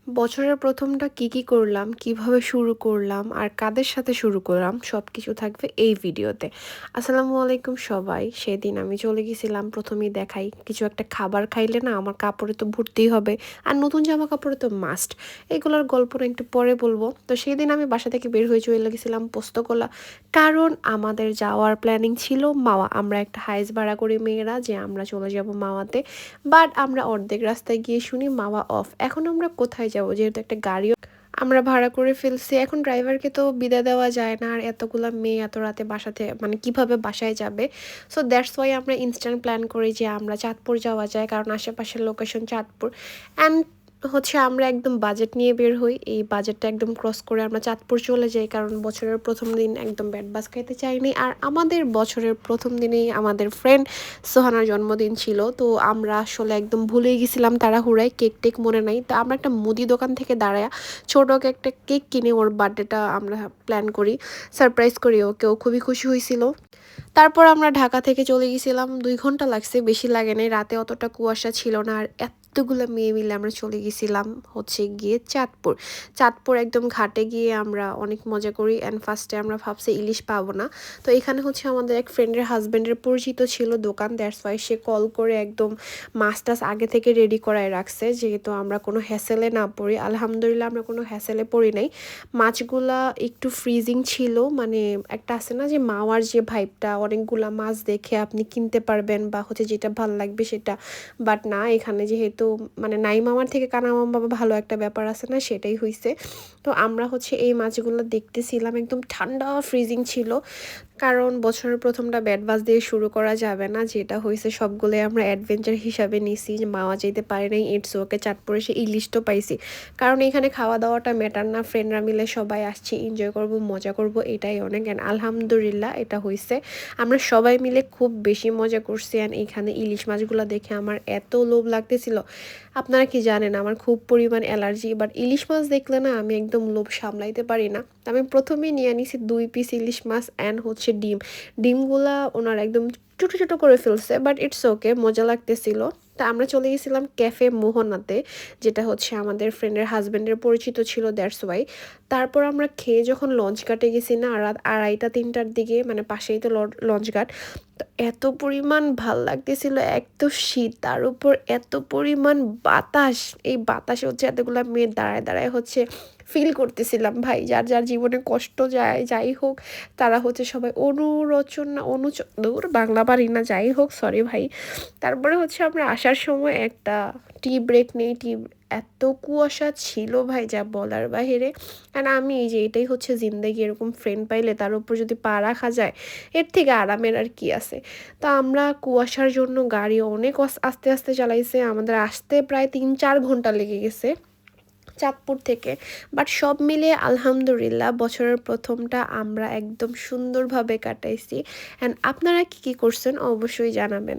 বছরের ১ম টা কি করলাম, কিভাবে শুরু করলাম আর কাদের সাথে শুরু করলাম সবকিছু থাকবে এই ভিডিওতে। আসসালামু আলাইকুম সবাই। সেদিন আমি চলে গেছিলাম ১ম এই দেখাই কিছু একটা খাবার খাইলে না আমার কাপড়ে তো ভরতেই হবে আর নতুন জামা কাপড়ে তো মাস্ট। এগুলোর গল্পটা একটু পরে বলবো। তো সেদিন আমি বাসা থেকে বের হয়ে চলে গেছিলাম পোস্তগোলা। কারণ আমাদের যাওয়ার প্ল্যানিং ছিল মাওয়া। আমরা একটা হাইস ভাড়া করি মেয়েরা যে আমরা চলে যাব মাওয়াতে। বাট আমরা অর্ধেক রাস্তায় গিয়ে শুনি মাওয়া অফ। এখন আমরা কোথায় যাব, যেহেতু একটা গাড়িও আমরা ভাড়া করে ফেলছি। এখন ড্রাইভারকে তো বিদা দেওয়া যায় না, আর এতগুলা মেয়ে এত রাতে বাসাতে মানে কিভাবে বাসায় যাবে। সো দ্যাটস ওয়াই আমরা ইনস্ট্যান্ট প্ল্যান করি যে আমরা চাঁদপুর যাওয়া যায়, কারণ আশেপাশের লোকেশন চাঁদপুর। অ্যান্ড আমরা একদম বাজেট নিয়ে বের হই। এই বাজেটটা একদম ক্রস করে আমরা চাঁদপুর চলে যাই, কারণ বছরের ১ম দিন একদম ব্যাড বাস খাইতে চাইনি। আর আমাদের বছরের ১ম দিনেই আমাদের ফ্রেন্ড সোহানার জন্মদিন ছিল। তো আমরা আসলে একদম ভুলেই গেছিলাম তাড়াহুড়ায়, কেক টেক মনে নাই। তো আমরা একটা মুদি দোকান থেকে দাঁড়ায়া ছোটো একটা কেক কিনে ওর বার্থডেটা আমরা প্ল্যান করি, সারপ্রাইজ করি ওকে। ও খুবই খুশি হয়েছিল। তারপর আমরা ঢাকা থেকে চলে গেছিলাম, ২ ঘন্টা লাগছে, বেশি লাগে নাই। রাতে অতটা কুয়াশা ছিল না। আর এতগুলো মেয়ে মিলে আমরা চলে গেছিলাম গিয়ে চাঁদপুর। চাঁদপুর একদম ঘাটে গিয়ে আমরা অনেক মজা করি। অ্যান্ড ফার্স্টে আমরা ভাবছি ইলিশ পাবো না। তো এখানে আমাদের এক ফ্রেন্ডের হাজব্যান্ডের পরিচিত ছিল দোকান, দ্যাটস ওয়াই সে কল করে একদম মাছ টাছ আগে থেকে রেডি করায় রাখছে, যেহেতু আমরা কোনো হ্যাসেলে না পড়ি। আলহামদুলিল্লাহ আমরা কোনো হ্যাসেলে পড়ি নাই। মাছগুলা একটু ফ্রিজিং ছিল, মানে একটা আছে না যে মাওয়ার যে ভাইবটা, অনেকগুলা মাছ দেখে আপনি কিনতে পারবেন বা যেটা ভালো লাগবে সেটা। বাট না, এখানে যেহেতু মানে নাই মামার থেকে কানা মামা ভালো একটা ব্যাপার আছে না, সেটাই হইছে। তো আমরা এই মাছগুলো দেখতেছিলাম, একদম ঠান্ডা ফ্রিজিং ছিল। কারণ বছরের ১ম টা ব্যাড বাস দিয়ে শুরু করা যাবে না, যেটা হয়েছে সবগুলোই আমরা অ্যাডভেঞ্চার হিসাবে নিছি। যে মাওয়া যেতে পারে নাই, ইটস ওকে, চাঁদপুরে এসে ইলিশ তো পাইছি। কারণ এখানে খাওয়া দাওয়াটা ম্যাটার না, ফ্রেন্ডরা মিলে সবাই আসছি, এনজয় করব, মজা করব, এটাই অনেক। অ্যান্ড আলহামদুলিল্লাহ এটা হয়েছে। আমরা সবাই মিলে খুব বেশি মজা করছি। অ্যান্ড এখানে ইলিশ মাছগুলো দেখে আমার এত লোভ লাগতেছিল। আপনারা কি জানেন আমার খুব পরিমাণ অ্যালার্জি, বাট ইলিশ মাছ দেখলে না আমি একদম লোভ সামলাইতে পারি না। আমি প্রথমেই নিয়ে নিছি ২ পিস ইলিশ মাছ অ্যান্ড ডিম। ডিমগুলা ওনার একদম ছোটো ছোটো করে ফেলছে, বাট ইটস ওকে, মজা লাগতেছিল। তা আমরা চলে গেছিলাম ক্যাফে মোহনাতে, যেটা আমাদের ফ্রেন্ডের হাজব্যান্ডের পরিচিত ছিল, দ্যাটস ওয়াই। তারপর আমরা খেয়ে যখন লঞ্চ ঘাটে গেছি না, রাত ২:৩০-৩টার দিকে, মানে পাশেই তো লঞ্চ ঘাট। তো এত পরিমাণ ভাল লাগতেছিল, এক তো শীত, তার উপর এত পরিমাণ বাতাস। এই বাতাসে এতগুলা মেয়ে দাঁড়ায় দাঁড়ায় ফিল করতেছিলাম ভাই, যার যার জীবনে কষ্ট যাই হোক, তারা সবাই অনুরচনা দূর বাংলা পারি না, যাই হোক, সরি ভাই। তারপরে আমরা আসার সময় একটা টি ব্রেক নেই। এত কুয়াশা ছিল ভাই, যা বলার বাহিরে। আর আমি এই যে এটাই জিন্দেগি, এরকম ফ্রেন্ড পাইলে তার উপর যদি পা রাখা যায়, এর থেকে আরামের আর কি আছে। তো আমরা কুয়াশার জন্য গাড়ি অনেক আস্তে আস্তে চালাইছে, আমাদের আসতে প্রায় ৩-৪ ঘন্টা লেগে গেছে চাঁদপুর থেকে। বাট সব মিলিয়ে আলহামদুলিল্লাহ বছরের ১ম টা আমরা একদম সুন্দরভাবে কাটাইছি। অ্যান্ড আপনারা কি করছেন অবশ্যই জানাবেন।